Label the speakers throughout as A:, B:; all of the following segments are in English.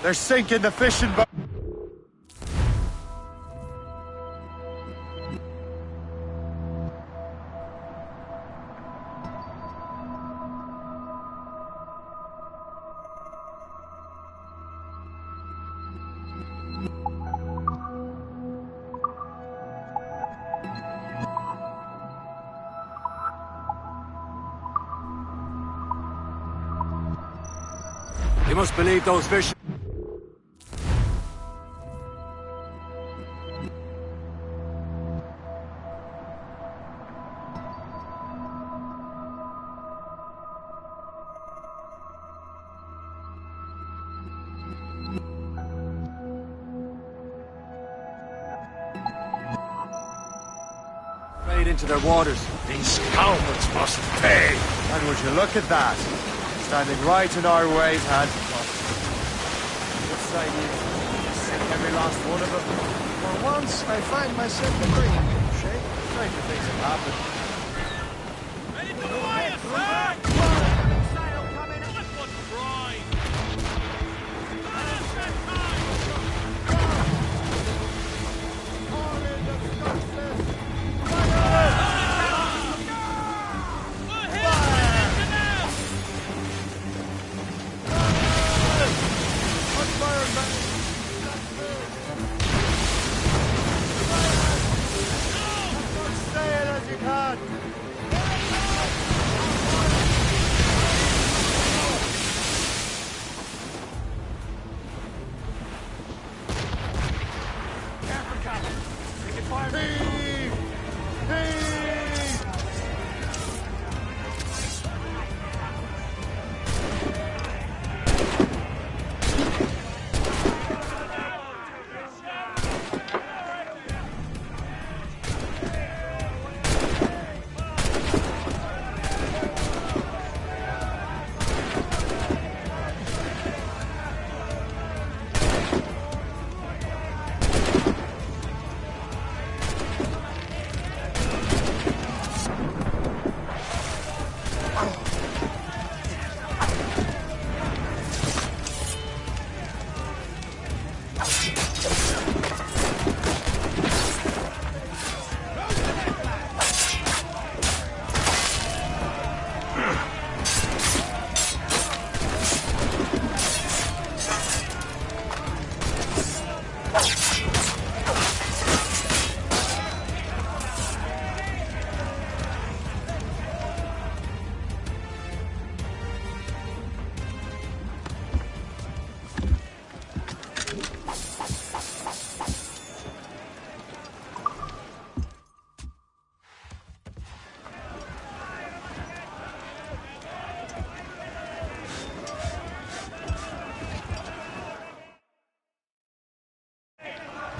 A: They're sinking the fishing boat.
B: You must believe those fish. Straight into their waters.
C: These cowards must pay.
A: And would you look at that? Standing right in our way, hand. Looks like you sink every last one of them.
D: For once, I find myself agreeing with you, Shay.
A: Stranger things have happened.
E: Ready to fire, sir!
F: Sail coming!
E: That was right!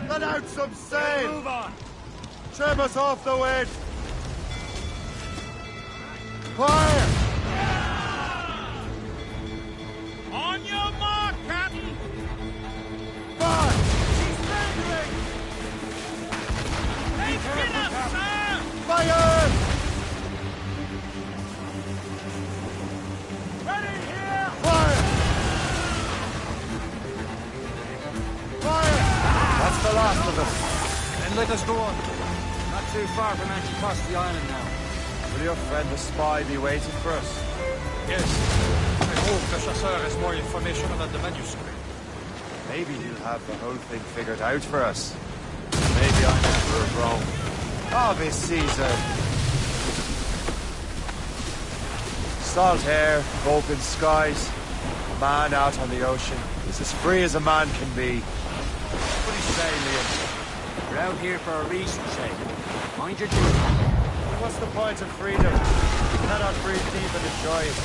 A: Let out some sail!
E: Move on!
A: Trim us off the wind! Fire!
E: On your mark, Captain!
A: Fire!
E: Take it up, sir!
A: Fire!
E: Ready here!
A: Fire! Fire! That's the last of them.
B: Then let us go on. Not too far from Anticosti Island now.
A: Will your friend the spy be waiting for us?
D: Yes. I hope the chasseur has more information about the manuscript.
A: Maybe he'll have the whole thing figured out for us. Maybe I'm Emperor of Rome. Ave Caesar. Salt air, open skies, a man out on the ocean. He's as free as a man can be. What do you say, Liam?
B: We're out here for a reason, Shay. Mind your duty.
A: What's the point of freedom? You cannot breathe deep and enjoy it.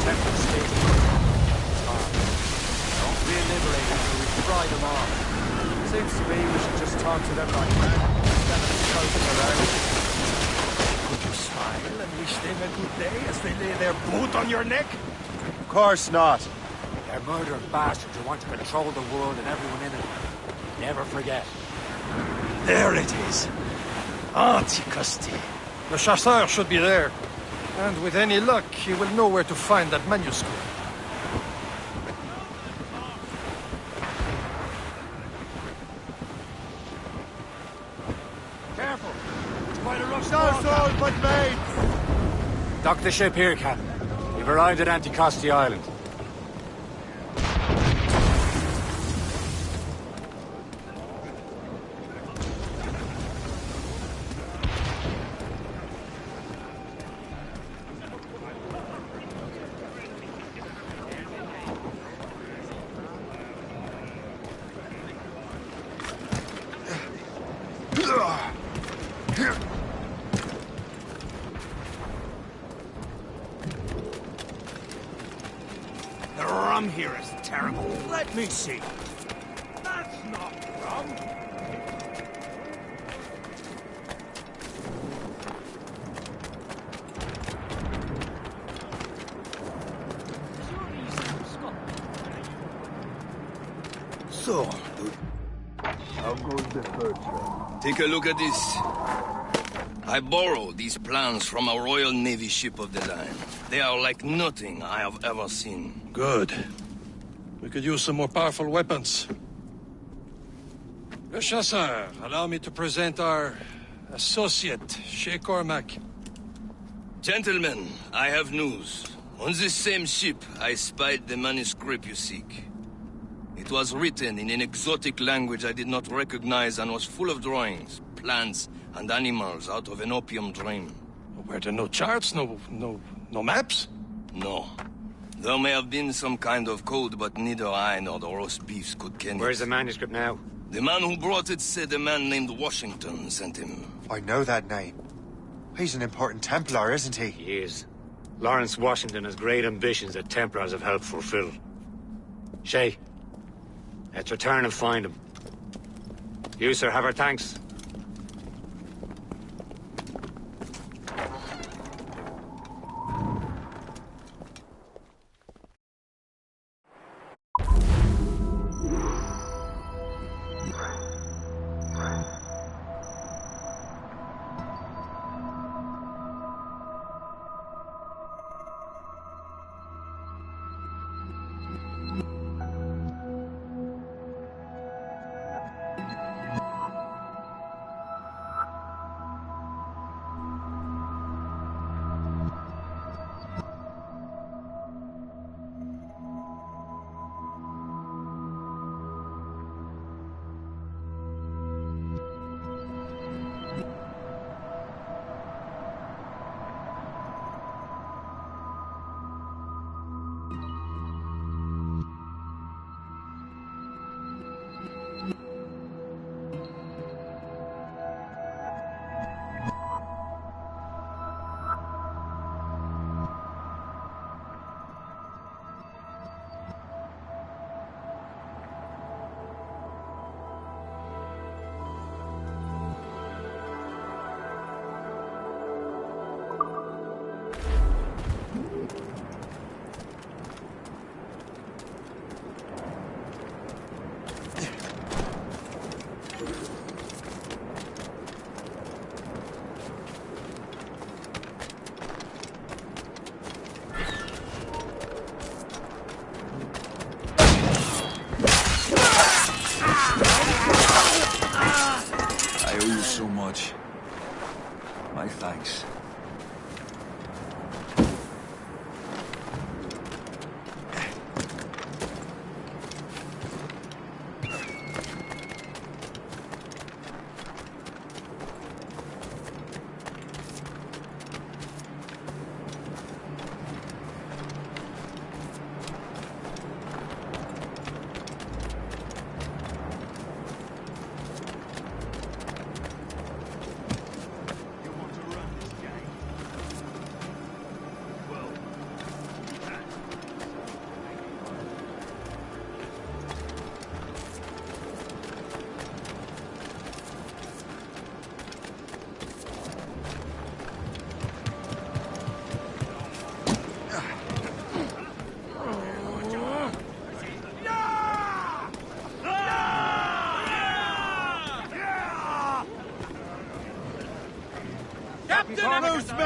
B: Temple state. It's hard. Don't be liberated until we fry them off.
A: Seems to me we should just talk to them like men, instead of coasting around.
D: Could you smile and wish them a good day as they lay their boot on your neck?
A: Of course not.
B: They're murdering bastards who want to control the world and everyone in it. Never forget.
D: There it is. Anticosti. The chasseur should be there. And with any luck, he will know where to find that manuscript.
A: no sword but made!
B: Dock the ship here, Captain. We've arrived at Anticosti Island.
C: The rum here is terrible. Let me see. That's not rum.
G: So, how goes the first? Take a look at this. I borrowed these plans from a Royal Navy ship of the line. They are like nothing I have ever seen.
D: Good. We could use some more powerful weapons. Le Chasseur, allow me to present our associate, Shay Cormac.
G: Gentlemen, I have news. On this same ship, I spied the manuscript you seek. It was written in an exotic language I did not recognize and was full of drawings, plants, and animals out of an opium dream.
D: Were there no charts, no maps?
G: No. There may have been some kind of code, but neither I nor the roast beefs could ken it.
B: Where's the manuscript now?
G: The man who brought it said a man named Washington sent him.
A: I know that name. He's an important Templar, isn't he?
B: He is. Lawrence Washington has great ambitions that Templars have helped fulfill. Shay, let's return and find him. You, sir, have our thanks.
C: My thanks.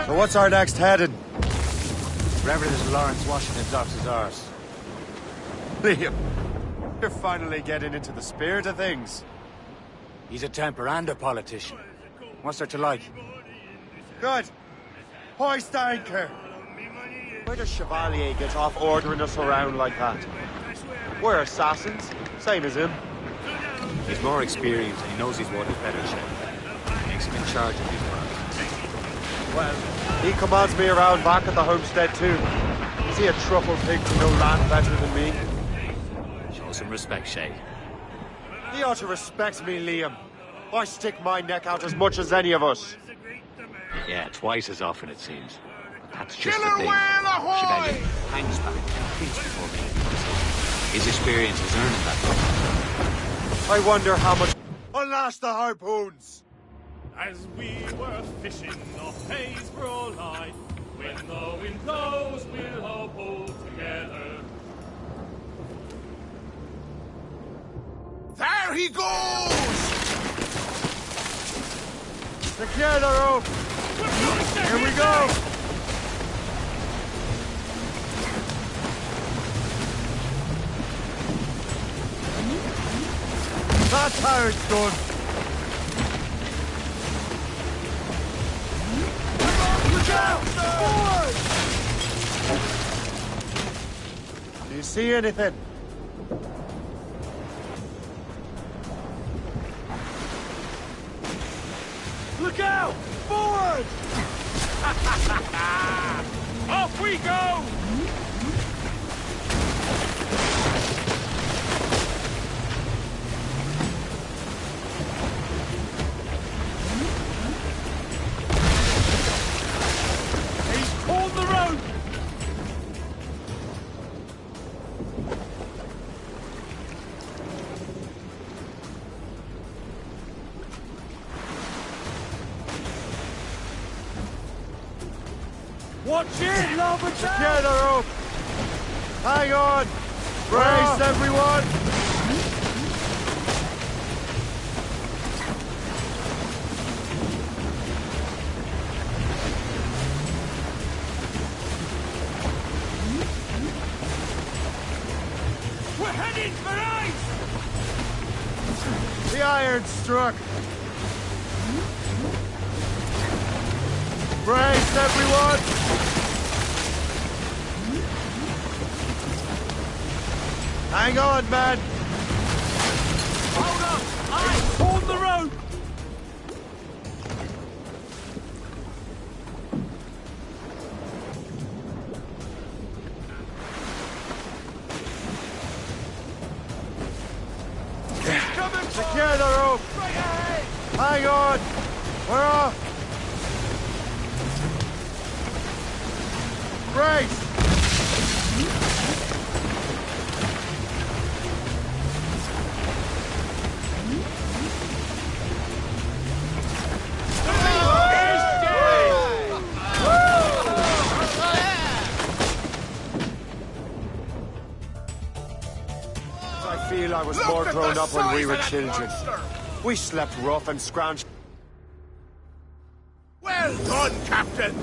A: So what's our next heading?
B: Wherever this Lawrence Washington docks is ours.
A: Liam, you're finally getting into the spirit of things.
B: He's a Templar and a politician. What's there to like?
A: Good. Hoist anchor. Where does Chevalier get off ordering us around like that? We're assassins, same as him.
B: He's more experienced and he knows his waters better, Shay. Makes him in charge of his work.
A: Well, he commands me around back at the homestead too. Is he a truffle pig to know land better than me?
B: Show some respect, Shay.
A: He ought to respect me, Liam. I stick my neck out as much as any of us.
B: Yeah, twice as often it seems. That's just
C: Killer
B: the thing.
C: whale ahoy!
B: Chevalier hangs back and thinks before making a decision. His experience has earned him that.
A: I wonder how much... Unlash the harpoons!
E: As we were fishing off Haysborough Line, when the wind blows, we'll all pull together.
C: There he goes!
A: Secure the rope! Here we go! That's how it's done! Look out! Forward! Do you see anything? Look out! Forward!
E: Off we go! He's pulled the rope! Watch it! Lower down!
A: Secure the rope! Hang on! Brace, everyone!
E: We're heading for ice!
A: The iron struck! Brace, everyone! Hang on, man!
E: Hold up! I pulled the rope!
A: Secure the rope! Hang on! We're off! Brace! I feel I was more grown up when we were children. We slept rough and scrounched.
C: Well done, Captain!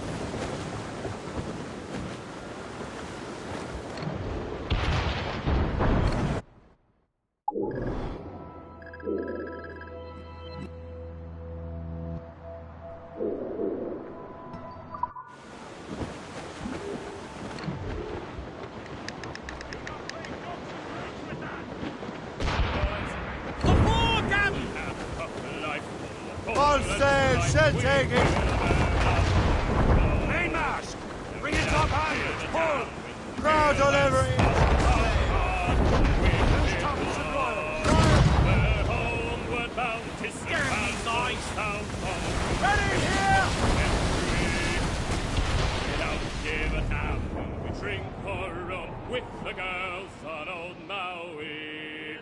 A: All sail, shell taking!
C: Mainmast! Bring it up high! Pull!
A: Crowd delivery!
E: Homeward bound, 'tis scary nice town.
A: Ready here!
E: We don't give a damn. We drink our rum with the girls on old Maui.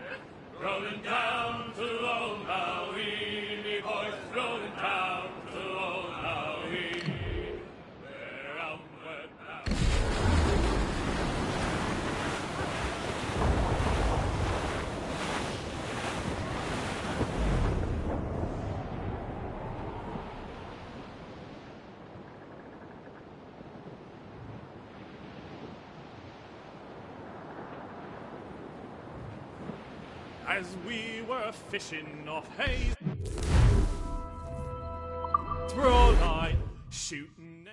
E: Rolling down to old Maui, me boys, rolling down to old Maui. We're outward bound. As we were fishing off Haysborough Line, shooting.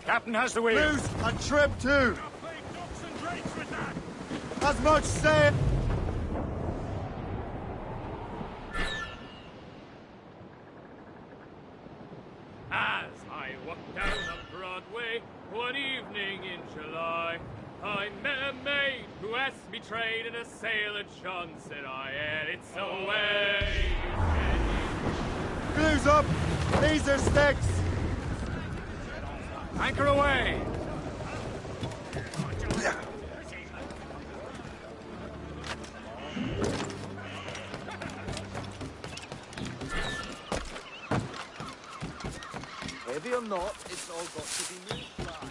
B: Captain has the wheel.
A: Loose and trim too.
E: Play ducks and drakes with that.
A: As much sail.
E: As I walked down on Broadway one evening in July, I met a maid who asked me trade in a sail at John. Said I, and it's away.
A: Blues up. These are sticks.
B: Anchor away.
F: Heavy or not, it's all got to be moved by.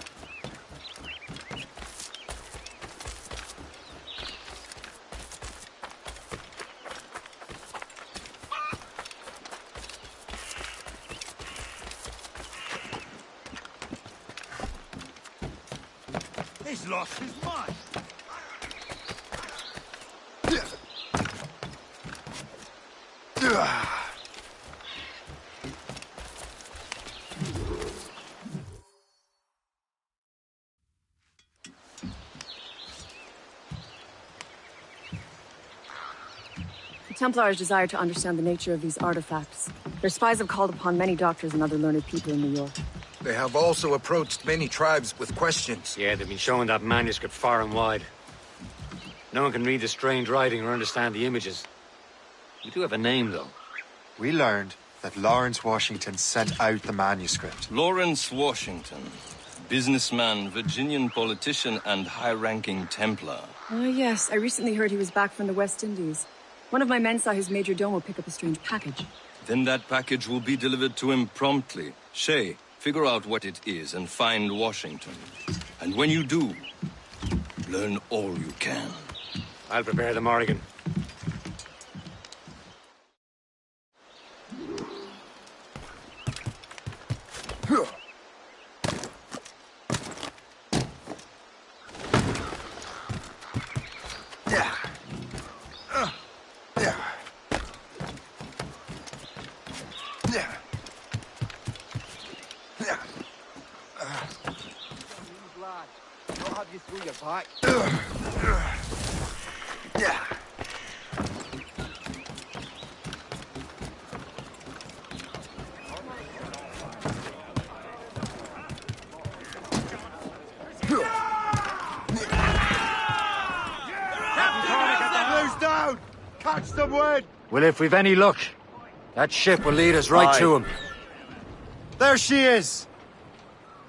C: He's lost his mind.
H: The Templars desire to understand the nature of these artifacts. Their spies have called upon many doctors and other learned people in New York.
I: They have also approached many tribes with questions.
B: Yeah, they've been showing that manuscript far and wide. No one can read the strange writing or understand the images. You do have a name, though.
A: We learned that Lawrence Washington sent out the manuscript.
G: Lawrence Washington. Businessman, Virginian politician, and high-ranking Templar.
H: Ah, yes. I recently heard he was back from the West Indies. One of my men saw his major domo pick up a strange package.
G: Then that package will be delivered to him promptly. Shay, figure out what it is and find Washington. And when you do, learn all you can.
B: I'll prepare the Morrigan.
F: Not have you through your back.
B: Captain Cormac at the
A: catch them when?
J: Well, if we've any luck, that ship will lead us right
A: Aye.
J: to him.
A: There she is!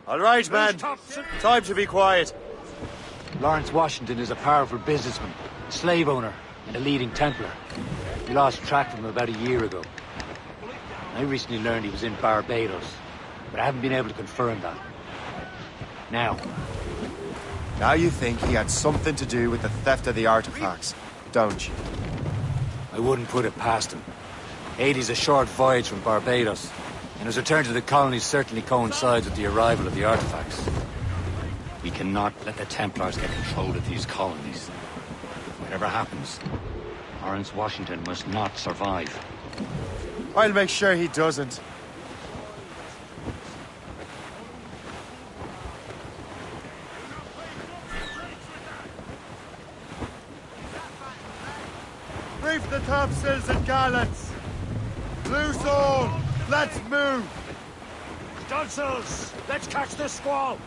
A: All right, men. Time to be quiet.
J: Lawrence Washington is a powerful businessman, slave owner, and a leading Templar. We lost track of him about a year ago. I recently learned he was in Barbados, but I haven't been able to confirm that. Now
A: You think he had something to do with the theft of the artifacts, don't you?
J: I wouldn't put it past him. Haiti's a short voyage from Barbados, and his return to the colonies certainly coincides with the arrival of the artifacts. We cannot let the Templars get control of these colonies. Whatever happens, Lawrence Washington must not survive.
A: I'll make sure he doesn't. Reef the topsails and gallants! Loose all! Let's move!
C: Stunsails! Let's catch the squall!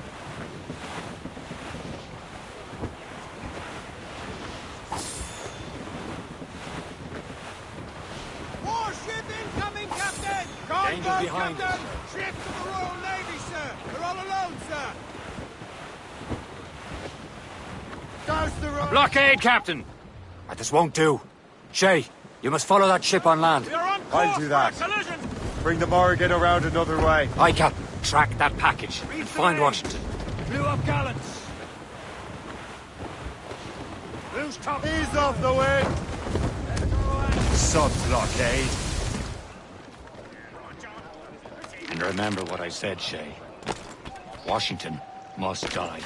F: Warship incoming, Captain!
J: Danger behind us.
F: Ship to the Royal Navy, sir! We're all alone, sir!
A: Douse the road!
J: Blockade, Captain! This won't do. Shay, you must follow that ship on land.
C: We're on course
A: I'll do that.
C: for a collision!
A: Bring the Morrigan around another way.
J: Aye, Captain. Track that package and find Washington.
C: Blew up gallants! Loose top!
A: Ease off the wind! Sub-blockade.
J: And remember what I said, Shay. Washington must die.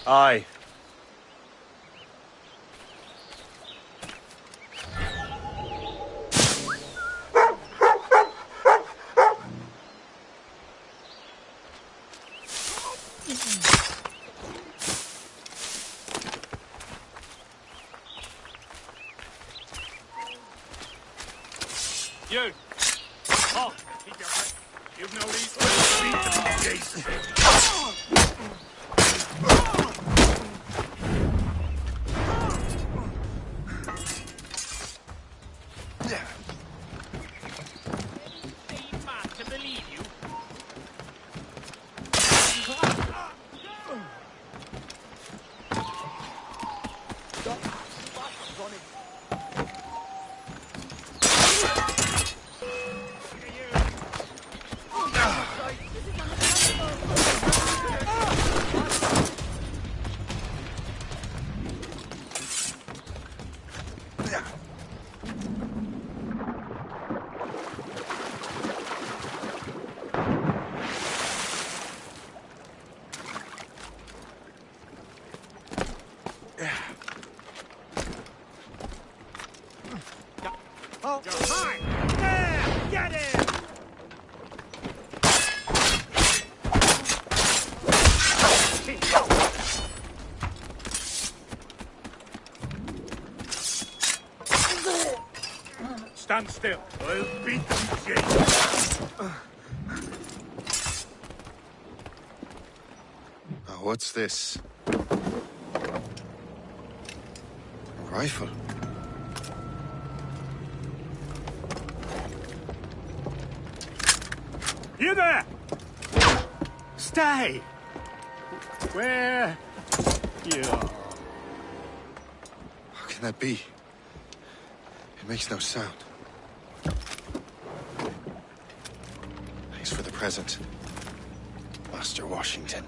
A: Aye.
C: You! Oh, keep your breath. You've no reason. To believe you. There! Get him! Stand still. I'll beat them, Jake.
I: What's this? A rifle.
C: You there! Stay! Where you are.
I: can that be? It makes no sound. Thanks for the present, Master Washington.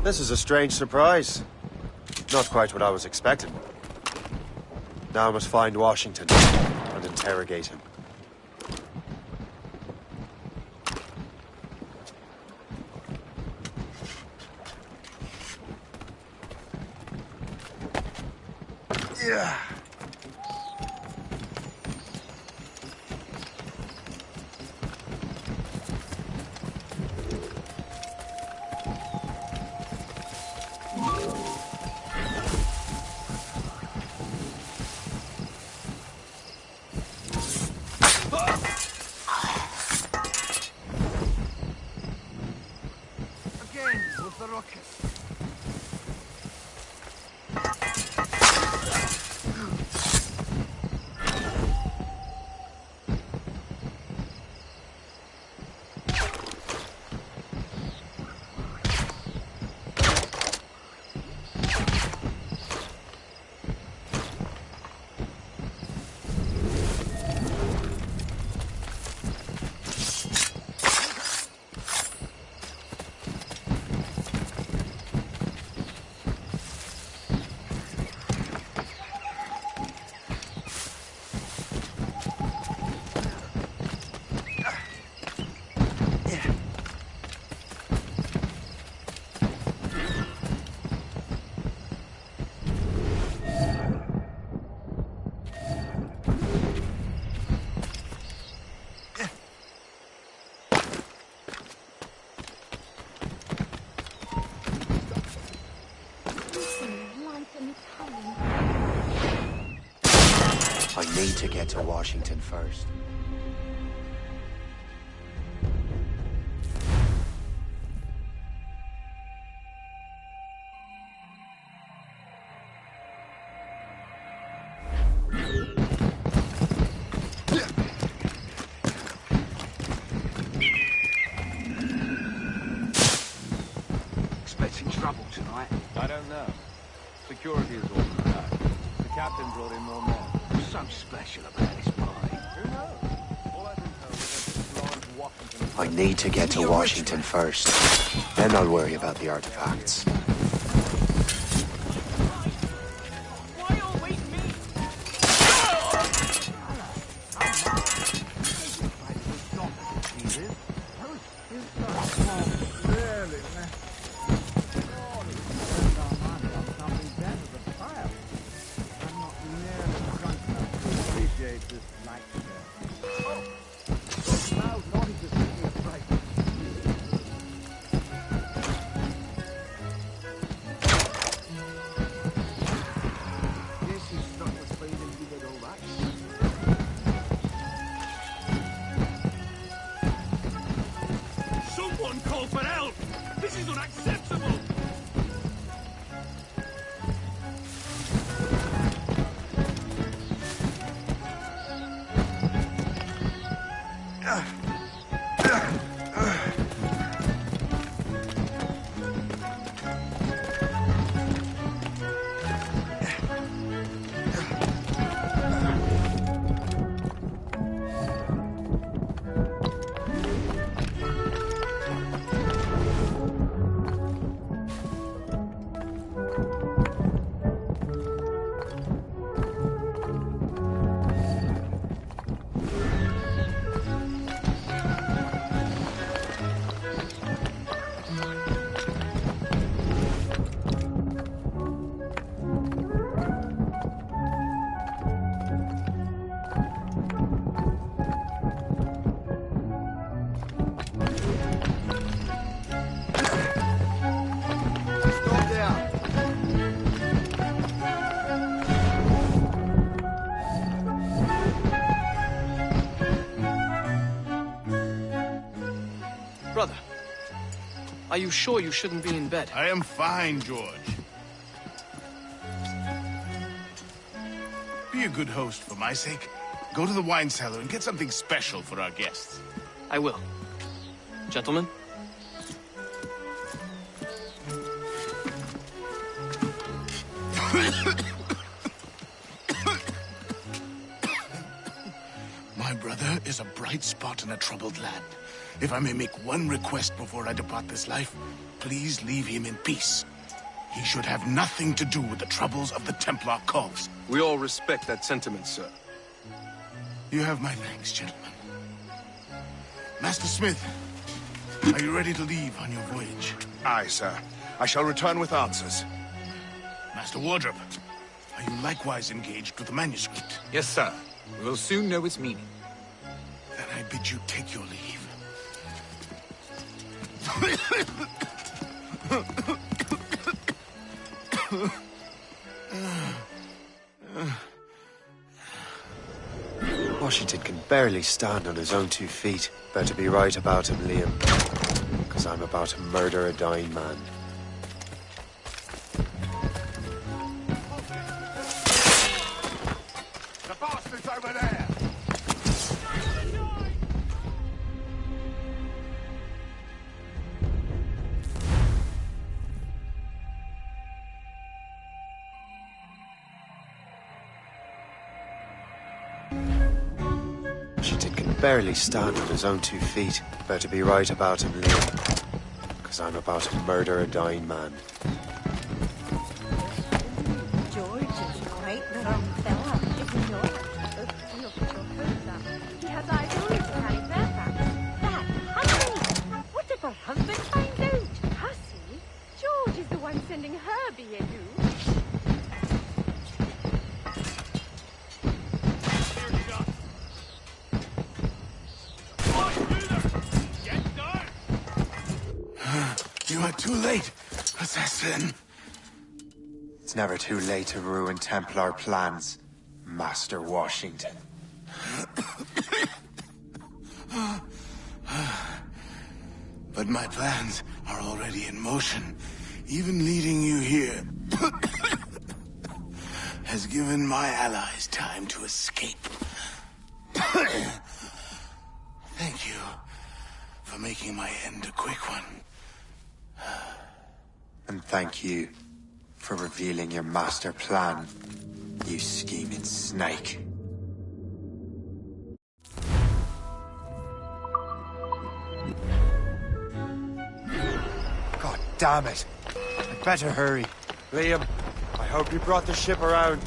A: This is a strange surprise. Not quite what I was expecting. Now I must find Washington and interrogate him. Yeah.
F: Again, with the rocket.
A: I need to get to Washington first.
F: Expecting trouble tonight.
C: I don't know. Security is all right. The captain brought in more men.
F: What's so special about this party?
C: Who knows? All I've been told is that Lawrence Washington...
A: I need to get to Washington first. Then I'll worry about the artifacts.
F: Why always me? Really, man? I'm not nearly drunk enough to appreciate this nightmare. Oh! So loud, naughty to see me frightened. Guess he's stuck with finding you did all that.
C: Someone call for help! This is unacceptable!
K: Brother, are you sure you shouldn't be in bed?
L: I am fine, George. Be a good host for my sake. Go to the wine cellar and get something special for our guests.
K: I will. Gentlemen?
L: My brother is a bright spot in a troubled land. If I may make one request before I depart this life, please leave him in peace. He should have nothing to do with the troubles of the Templar cause.
M: We all respect that sentiment, sir.
L: You have my thanks, gentlemen. Master Smith, are you ready to leave on your voyage?
N: Aye, sir. I shall return with answers.
L: Master Wardrop, are you likewise engaged with the manuscript?
I: Yes, sir. We will soon know its meaning.
L: Then I bid you take your leave.
A: Washington can barely stand on his own 2 feet. Better be right about him, Liam. Because I'm about to murder a dying man.
N: The bastard's over there!
A: Washington can barely stand on his own 2 feet. Better be right about him, Liam. Because I'm about to murder a dying man.
O: George is quite the wrong fella, is he not? Look at your coat, he has eyes only to carry Fairfax. That Hussey! What if her husband finds out? Hussey? George is the one sending her billet-doux.
L: You are too late, assassin.
A: It's never too late to ruin Templar plans, Master Washington.
L: But my plans are already in motion. Even leading you here has given my allies time to escape. Thank you for making my end a quick one.
A: And thank you for revealing your master plan, you scheming snake. God damn it! I'd better hurry. Liam, I hope you brought the ship around.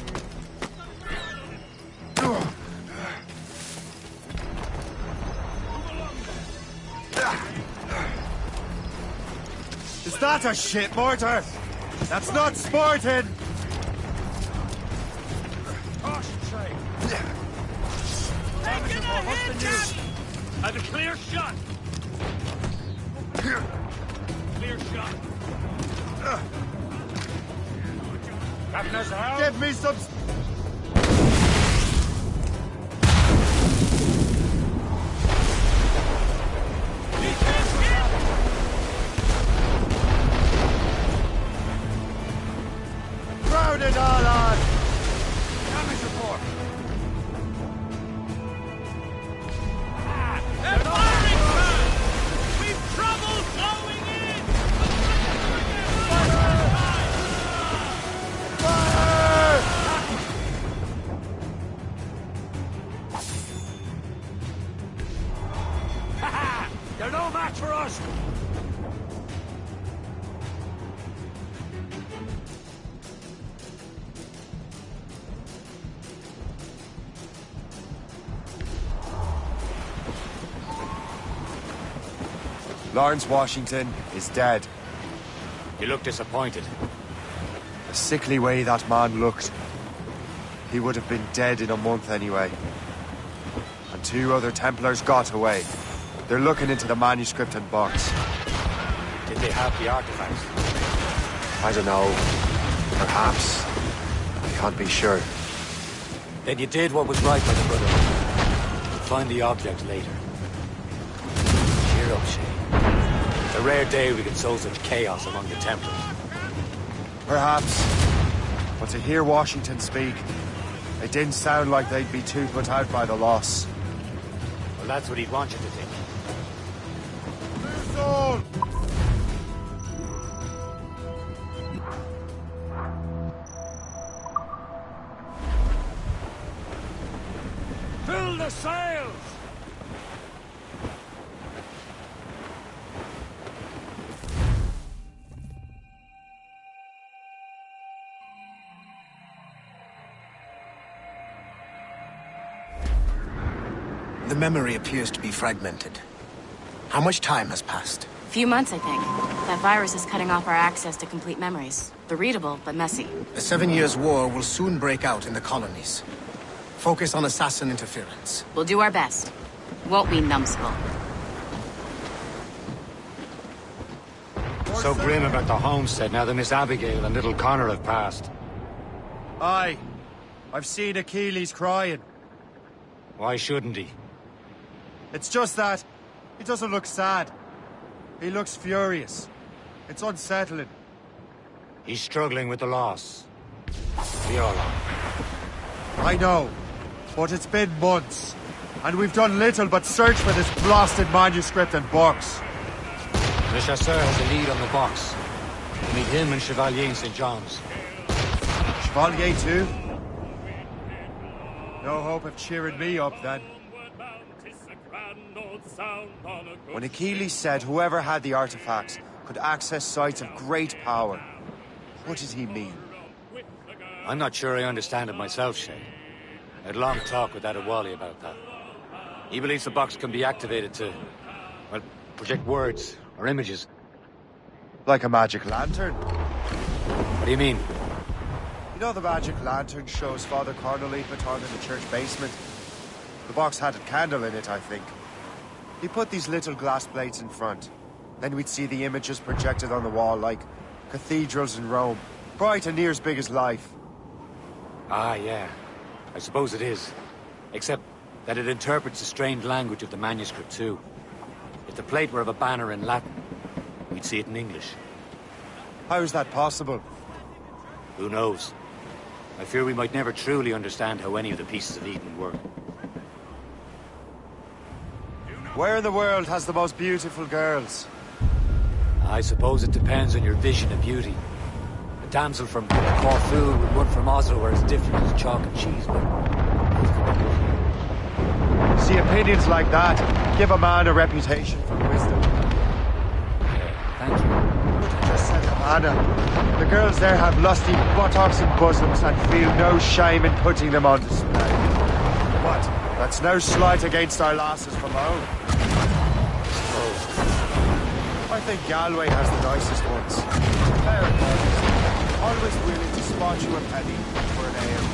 A: Is that a shit mortar? That's not sporting!
C: Caution, Shay. Taking a hit, Jack! Have a clear shot. Clear shot. Captain's house.
A: Give me some... Crowded all on!
C: Damage report. They're firing, sir! We've trouble going in!
D: Ha! They're no match for us!
A: Lawrence Washington is dead.
J: You look disappointed.
A: The sickly way that man looked. He would have been dead in a month anyway. And 2 other Templars got away. They're looking into the manuscript and box.
J: Did they have the artifacts?
A: I don't know. Perhaps. I can't be sure.
J: Then you did what was right by the Brotherhood. We'll find the object later. Cheer up, Shay. It's a rare day we can sow such chaos among the Templars.
A: Perhaps. But to hear Washington speak, it didn't sound like they'd be too put out by the loss.
J: Well, that's what he'd want you to think.
A: Loose all!
C: Fill the sails!
P: The memory appears to be fragmented. How much time has passed?
Q: A few months, I think. That virus is cutting off our access to complete memories. They're readable, but messy.
P: A 7 Years' War will soon break out in the colonies. Focus on assassin interference.
Q: We'll do our best. Won't we, numbskull?
J: So grim about the homestead now that Miss Abigail and little Connor have passed.
A: Aye. I've seen Achilles crying.
J: Why shouldn't he?
A: It's just that he doesn't look sad. He looks furious. It's unsettling.
J: He's struggling with the loss. We all are.
A: I know, but it's been months, and we've done little but search for this blasted manuscript and books.
J: Le Chasseur has a lead on the box. We'll meet him and Chevalier in St. John's.
A: Chevalier too? No hope of cheering me up then. When Achilles said whoever had the artifacts could access sites of great power, what did he mean?
J: I'm not sure I understand it myself, Shay. I had a long talk with Adewale about that. He believes the box can be activated to, well, project words or images.
A: Like a magic lantern?
J: What do you mean?
A: You know the magic lantern shows Father Cornelius Baton in the church basement? The box had a candle in it, I think. He put these little glass plates in front. Then we'd see the images projected on the wall like cathedrals in Rome. Bright and near as big as life.
J: Ah, yeah. I suppose it is. Except that it interprets the strange language of the manuscript, too. If the plate were of a banner in Latin, we'd see it in English.
A: How is that possible?
J: Who knows? I fear we might never truly understand how any of the pieces of Eden work.
A: Where in the world has the most beautiful girls?
J: I suppose it depends on your vision of beauty. A damsel from Corfu and one from Oslo are as different as chalk and cheese, but...
A: See, opinions like that give a man a reputation for wisdom.
J: Thank you.
A: I just said Havana. The girls there have lusty buttocks and bosoms and feel no shame in putting them on display. What? That's no slight against our lasses from home. I think Galway has the nicest ones. Fair enough. Always willing to spot you a penny for an ale.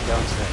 J: Don't say.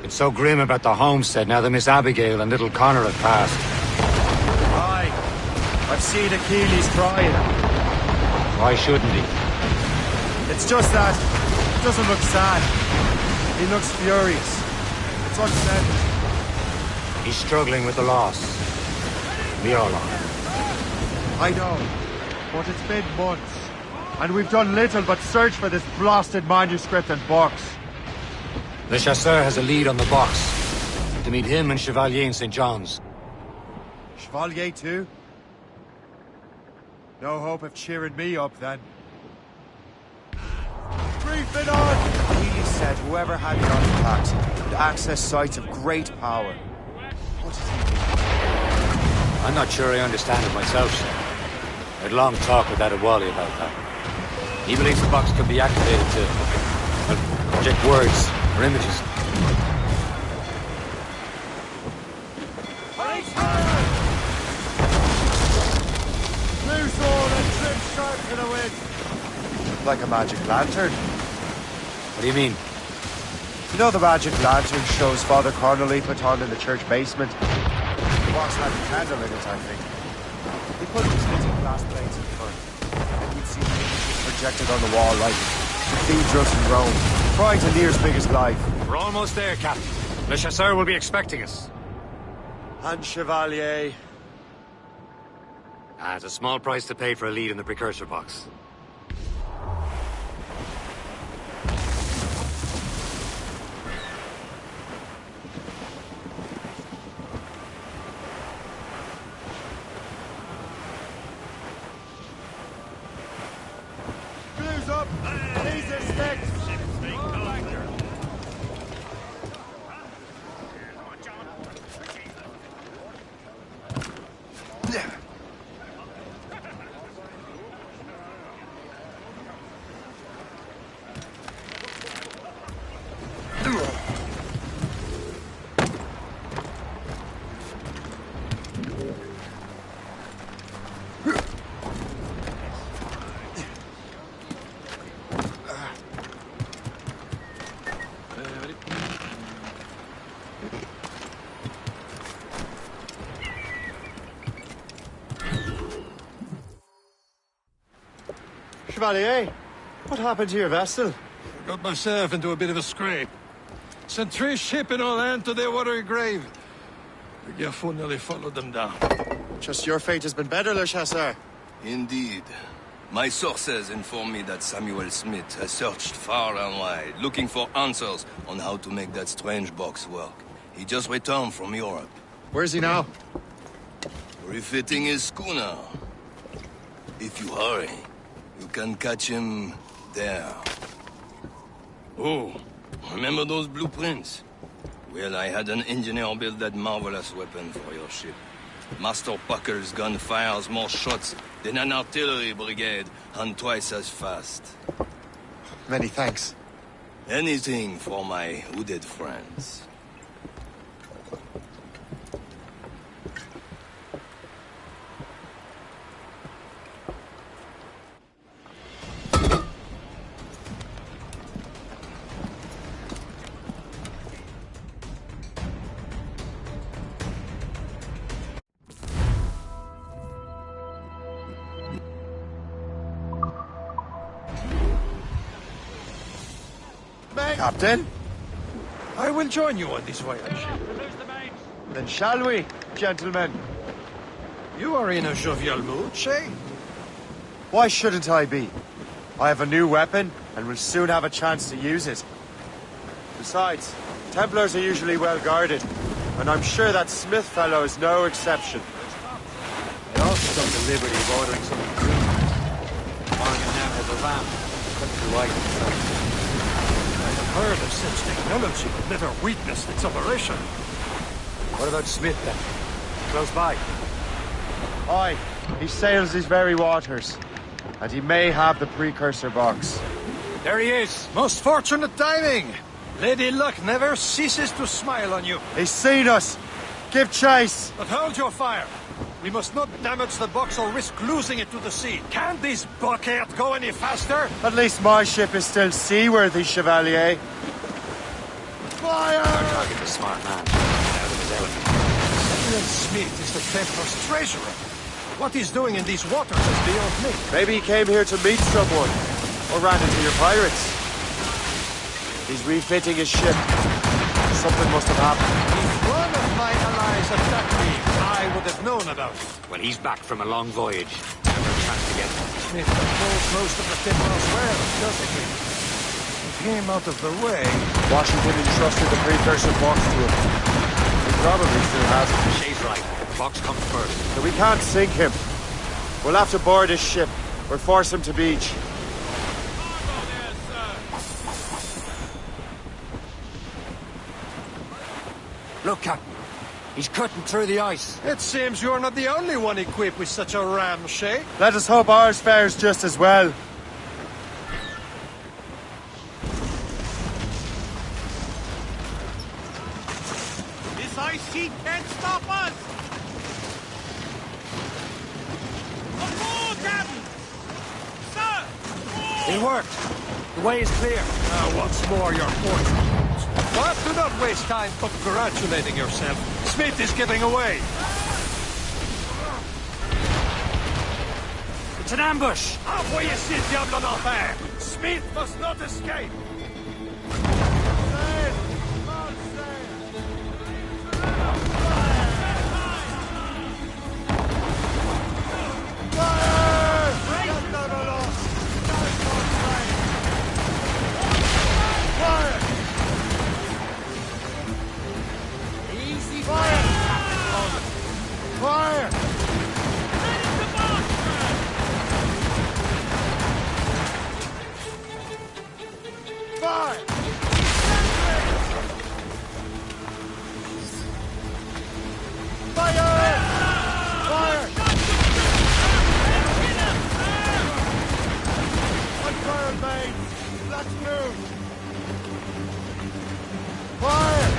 J: It's so grim about the homestead now that Miss Abigail and little Connor have passed.
A: Aye. I've seen Achilles crying.
J: Why shouldn't he?
A: It's just that he doesn't look sad. He looks furious. It's unsettling.
J: He's struggling with the loss. We all are.
A: I know, but it's been months, and we've done little but search for this blasted manuscript and box.
J: Le Chasseur has a lead on the box. To meet him and Chevalier in St. John's.
A: Chevalier too? No hope of cheering me up then. Brief it on! Healy said whoever had the artifacts could access sites of great power. What does he mean?
J: I'm not sure I understand it myself, sir. I had a long talk with that Wally about that. He believes the box can be activated to, well, project words or images.
A: Blue sword and trim sharp to the wind. Like a magic lantern.
J: What do you mean?
A: You know the magic lantern shows Father Connolly put on in the church basement? The box had a candle in it, I think. They put these little glass plates in front, and you'd see images projected on the wall like cathedrals in Rome, bright and near as big as life.
J: We're almost there, Captain. Le Chasseur will be expecting us.
A: And Chevalier.
J: It's a small price to pay for a lead in the precursor box.
A: Blues up! These are sticks! Chevalier, what happened to your vessel?
D: I got myself into a bit of a scrape. Sent 3 ships in our land to their watery grave. The Gerfaut nearly followed them down.
A: Just your fate has been better, Le Chasseur.
G: Indeed. My sources inform me that Samuel Smith has searched far and wide, looking for answers on how to make that strange box work. He just returned from Europe.
A: Where's he now?
G: Refitting his schooner. If you hurry, you can catch him there. Oh, remember those blueprints? Well, I had an engineer build that marvelous weapon for your ship. Master Pucker's gun fires more shots than an artillery brigade, and twice as fast.
A: Many thanks.
G: Anything for my hooded friends.
A: Captain?
D: I will join you on this voyage.
A: Then shall we, gentlemen?
D: You are in a jovial mood, Shay?
A: Why shouldn't I be? I have a new weapon, and will soon have a chance to use it. Besides, Templars are usually well guarded, and I'm sure that Smith fellow is no exception.
J: I also took the liberty of ordering something clean. Morgan now has a lamp. Cut through white.
D: I've heard of such technology, but never witnessed its operation.
J: What about Smith, then? Close by.
A: Aye, he sails these very waters, and he may have the precursor box.
J: There he is!
D: Most fortunate timing! Lady Luck never ceases to smile on you.
A: He's seen us! Give chase!
D: But hold your fire! We must not damage the box or risk losing it to the sea. Can this bucket go any faster?
A: At least my ship is still seaworthy, Chevalier. Fire!
J: Morgan's a smart man. Out of his element.
D: Samuel Smith is the Templar's treasurer. What he's doing in these waters is beyond me.
A: Maybe he came here to meet someone. Or ran into your pirates. He's refitting his ship. Something must have happened.
D: If one of my allies attacked me, I would have known about it.
J: When he's back from a long voyage, have a chance to get him.
D: Smith controls most of the Templars well, doesn't he? With him out of the way...
A: Washington entrusted the precursor box to him. He probably still has it.
J: Shay's right. The box comes first.
A: So we can't sink him. We'll have to board his ship, or force him to beach.
J: Look, Captain. He's cutting through the ice.
D: It seems you're not the only one equipped with such a ram, Shay.
A: Let us hope ours fares just as well.
C: This ice sheet can't stop us! Aboard, Captain! Sir!
J: It worked. The way is clear.
D: Now, what's more, you're fortunate. But do not waste time congratulating yourself. Smith is giving away.
J: It's an ambush.
C: Envoyez ces diables en enfer! Smith must not escape!
A: Fire! Fire! Let's move! Fire!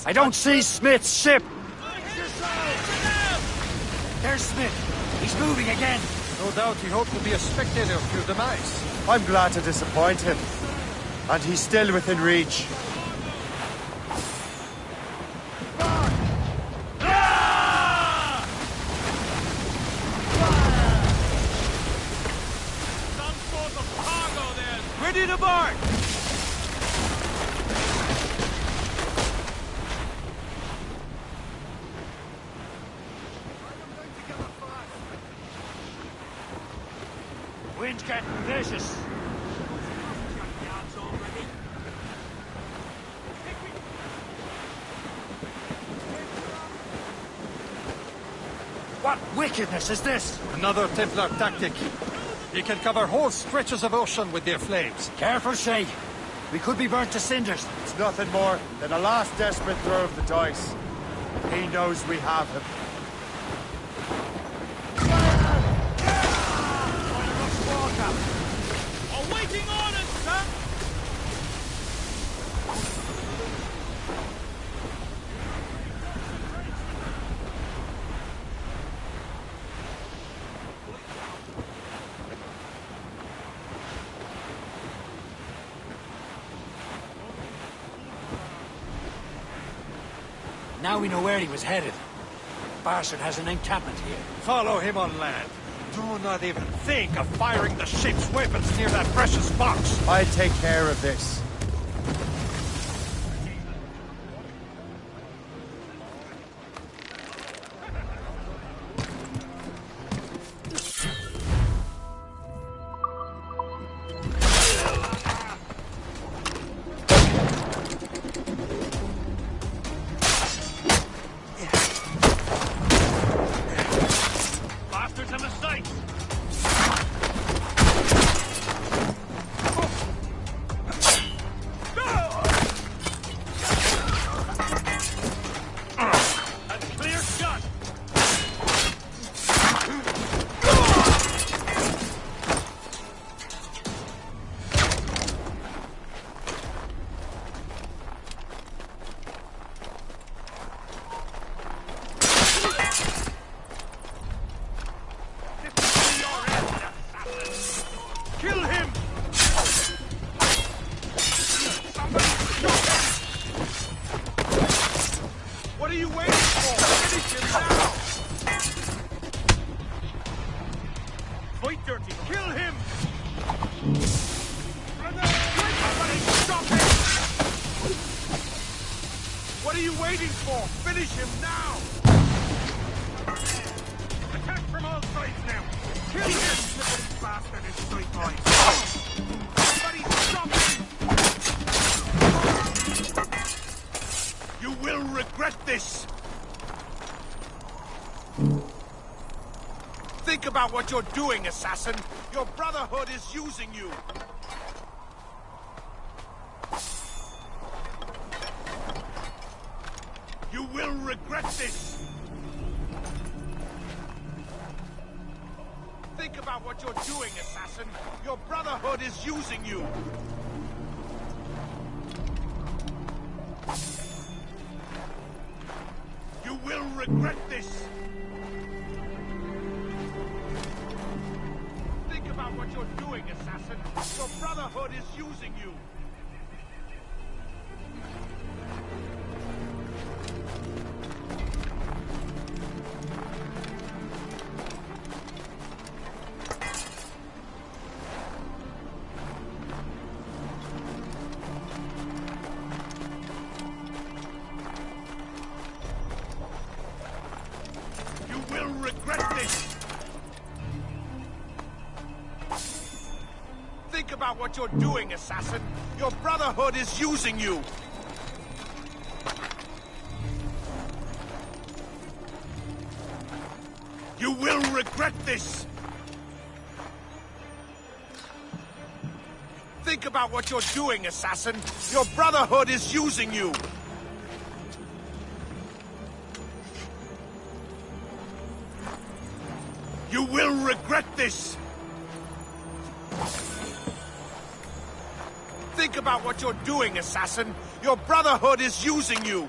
J: I don't see Smith's ship. There's Smith. He's moving again.
D: No doubt he hoped to be a spectator of your demise.
A: I'm glad to disappoint him. And he's still within reach.
C: Some sort of cargo there! Ready to board!
J: Wind's getting vicious.
D: What wickedness is this? Another Templar tactic. You can cover whole stretches of ocean with their flames.
J: Careful, Shay. We could be burnt to cinders.
A: It's nothing more than a last desperate throw of the dice. He knows we have him.
C: Awaiting orders, sir!
J: Now we know where he was headed. Bastard has an encampment here.
D: Follow him on land. Do not even think of firing the ship's weapons near that precious box.
A: I take care of this.
C: Bastards in the sights! And clear shot! Kill him! Somebody stop him! What are you waiting for? Finish him now! Fight dirty! Kill him! Somebody stop him! What are you waiting for? Finish him now! Attack from all sides now! Kill him! Slippery bastard in straight lines! Somebody stop him! You will regret this! Think about what you're doing, assassin! Your Brotherhood is using you! You will regret this! Think about what you're doing, assassin! Your Brotherhood is using you! You will regret this! Think about what you're doing, assassin! Your Brotherhood is using you! You will regret this! Think about what you're doing, assassin! Your Brotherhood is using you! You will regret this! Think about what you're doing, assassin! Your Brotherhood is using you! You will regret this! Think about what you're doing, assassin! Your Brotherhood is using you!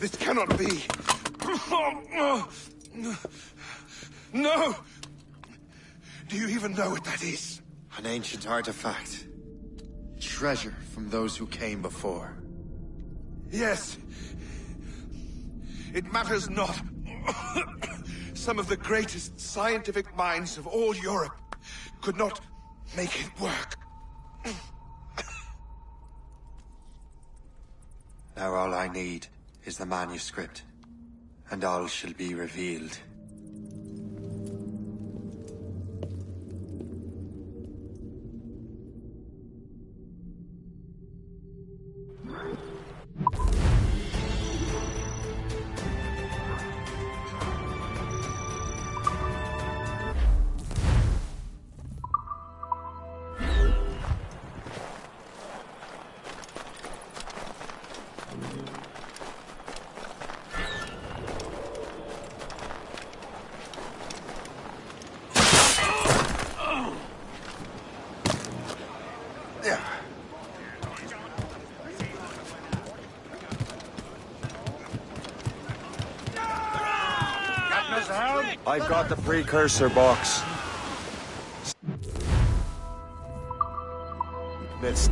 N: This cannot be. No! Do you even know what that is?
A: An ancient artifact. Treasure from those who came before.
N: Yes. It matters not. Some of the greatest scientific minds of all Europe could not make it work.
A: Now all I need is the manuscript, and all shall be revealed.
D: us out?
A: I've got the precursor box. Let's...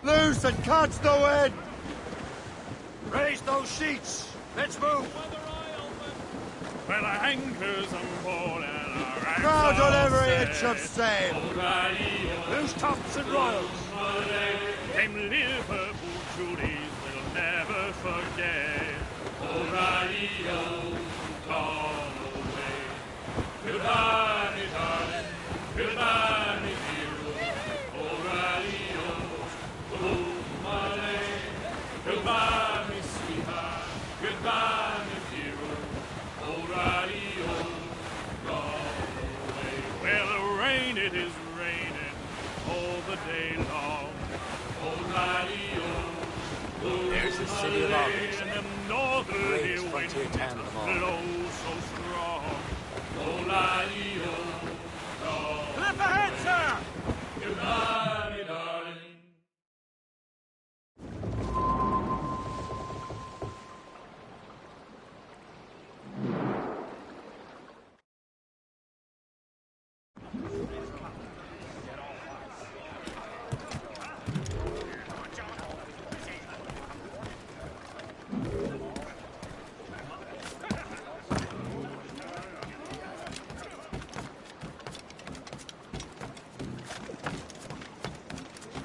A: Loose and catch the wind!
D: Raise those sheets! Let's move!
E: Well, our anchors unfold and our
A: Crowd on every inch of sail!
D: Loose tops and royals!
E: Them Liverpool Judies will never forget. O'Reilly, gone away. Goodbye, me darling. Goodbye, me dear. O'Reilly, oh, my lane. Goodbye, me sweetheart. Goodbye, me dear. O'Reilly, gone away. Well, the rain, it is raining all the day long.
J: There's the city of Altecan,
E: And them northerly
J: greatest frontier
E: winds
J: town of them all.
E: blow so strong.
D: Clip ahead, sir!
E: Goodbye, me darling.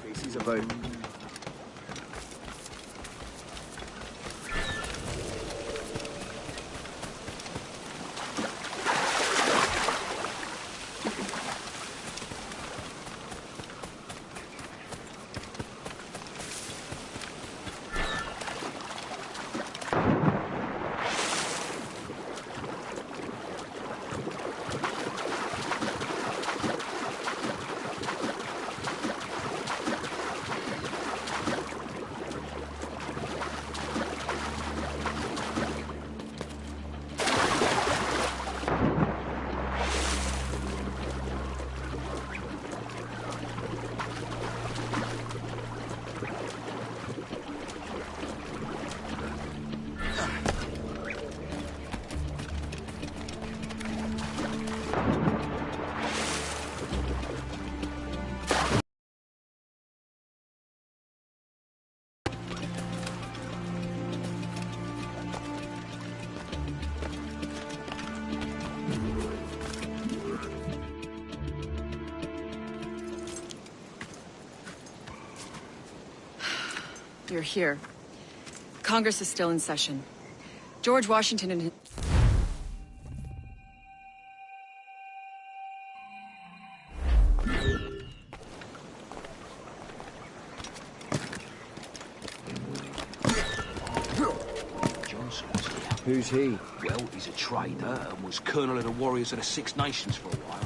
F: Species about.
H: You're here. Congress is still in session. George Washington and his...
R: Johnson's here.
F: Who's he?
R: Well, he's a trader and was colonel of the Warriors of the Six Nations for a while.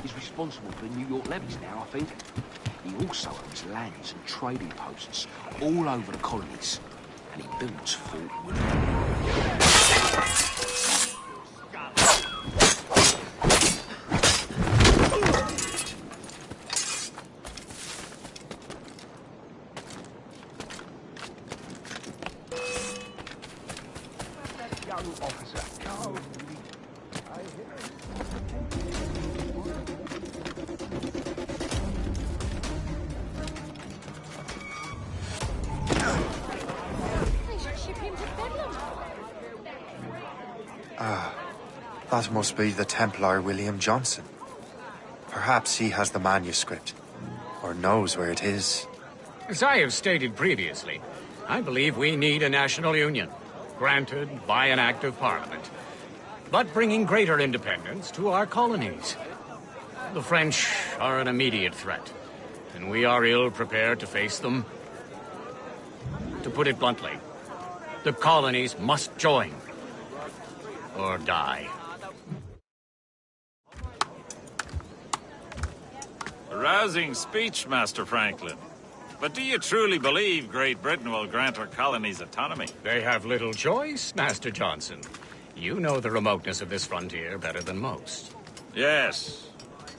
R: He's responsible for the New York levies now, I think. He also owns lands and trading posts all over the colonies. And he builds Fort William.
F: Young officer, go! I hear
A: That must be the Templar William Johnson. Perhaps he has the manuscript, or knows where it is.
J: As I have stated previously, I believe we need a national union, granted by an act of parliament, but bringing greater independence to our colonies. The French are an immediate threat, and we are ill prepared to face them. To put it bluntly, the colonies must join or die.
S: A rousing speech, Master Franklin. But do you truly believe Great Britain will grant her colonies autonomy?
J: They have little choice, Master Johnson. You know the remoteness of this frontier better than most.
S: Yes,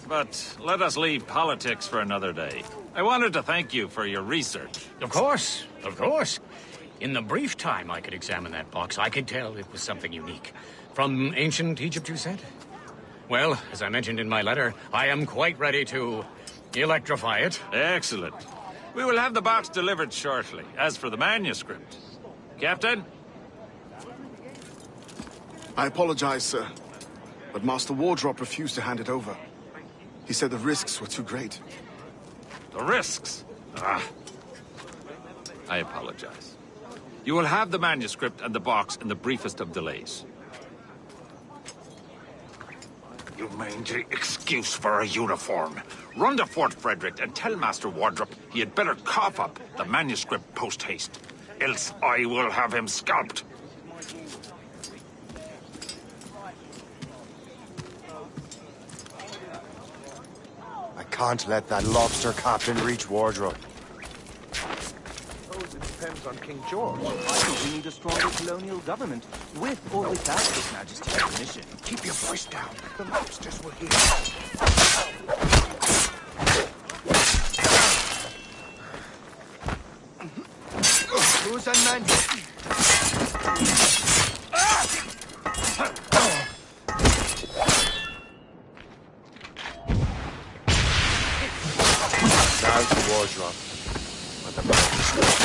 S: but let us leave politics for another day. I wanted to thank you for your research.
J: Of course, of course. In the brief time I could examine that box, I could tell it was something unique. From ancient Egypt, you said? Well, as I mentioned in my letter, I am quite ready to electrify it.
S: Excellent. We will have the box delivered shortly. As for the manuscript... Captain?
L: I apologize, sir. But Master Wardrop refused to hand it over. He said the risks were too great.
S: The risks? Ah. I apologize. You will have the manuscript and the box in the briefest of delays. You mangy excuse for a uniform. Run to Fort Frederick and tell Master Wardrop he had better cough up the manuscript post-haste. Else I will have him scalped.
A: I can't let that lobster captain reach Wardrobe.
F: It depends on King George. I think we need a stronger colonial government, with or without His Majesty's permission.
L: Keep your voice down. The lobsters will hear.
F: Who's unmanned?
A: Now to Wardrobe. With the manuscript.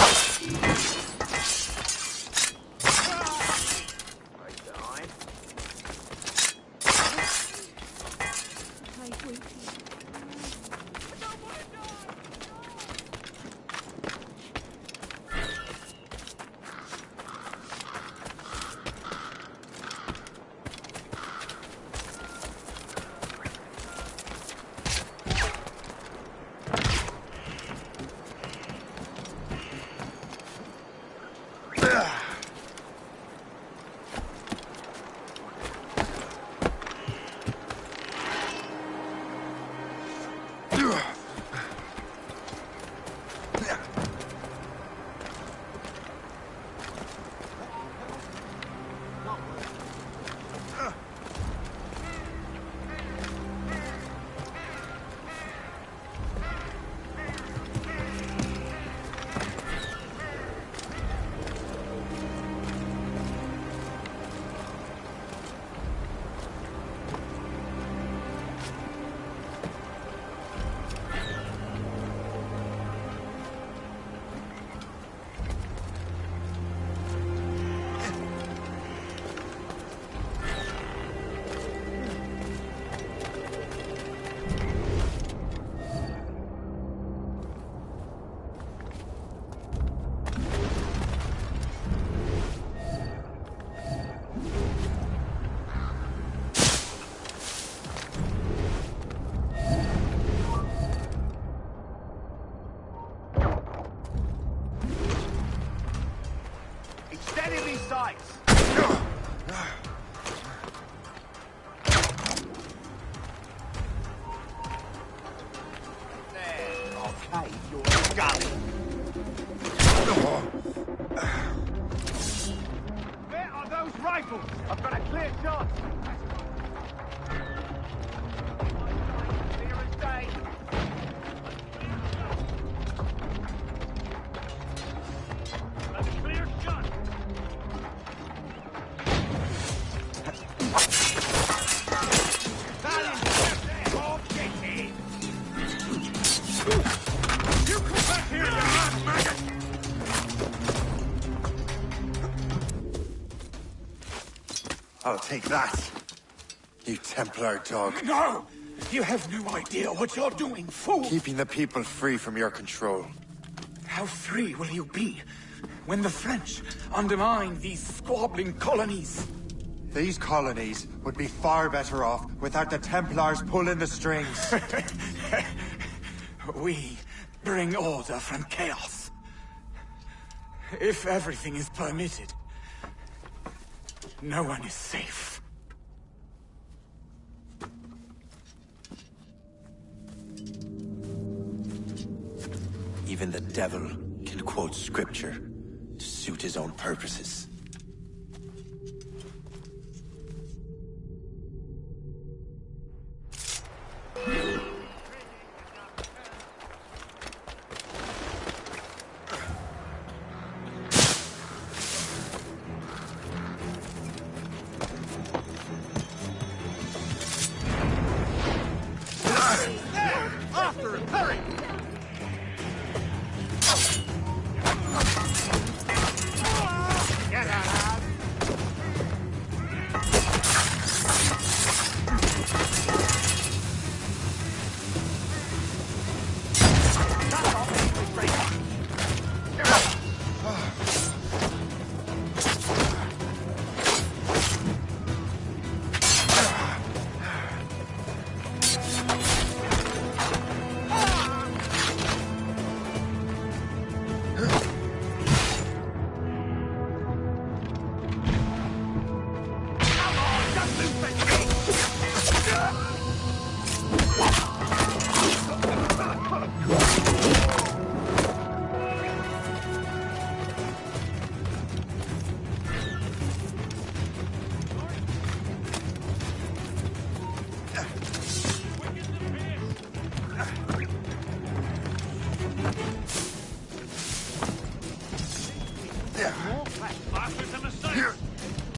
C: Where are those rifles? I've got a clear shot. Clear as day. That's a clear shot. You come back here, you last maggot!
A: I'll take that, you Templar dog.
L: No! You have no idea what you're doing, fool!
A: Keeping the people free from your control.
L: How free will you be when the French undermine these squabbling colonies?
A: These colonies would be far better off without the Templars pulling the strings.
L: We
T: bring order from chaos. If everything is permitted, no one is safe.
U: Even the devil can quote scripture to suit his own purposes.
C: After him! Hurry! Get out, lad!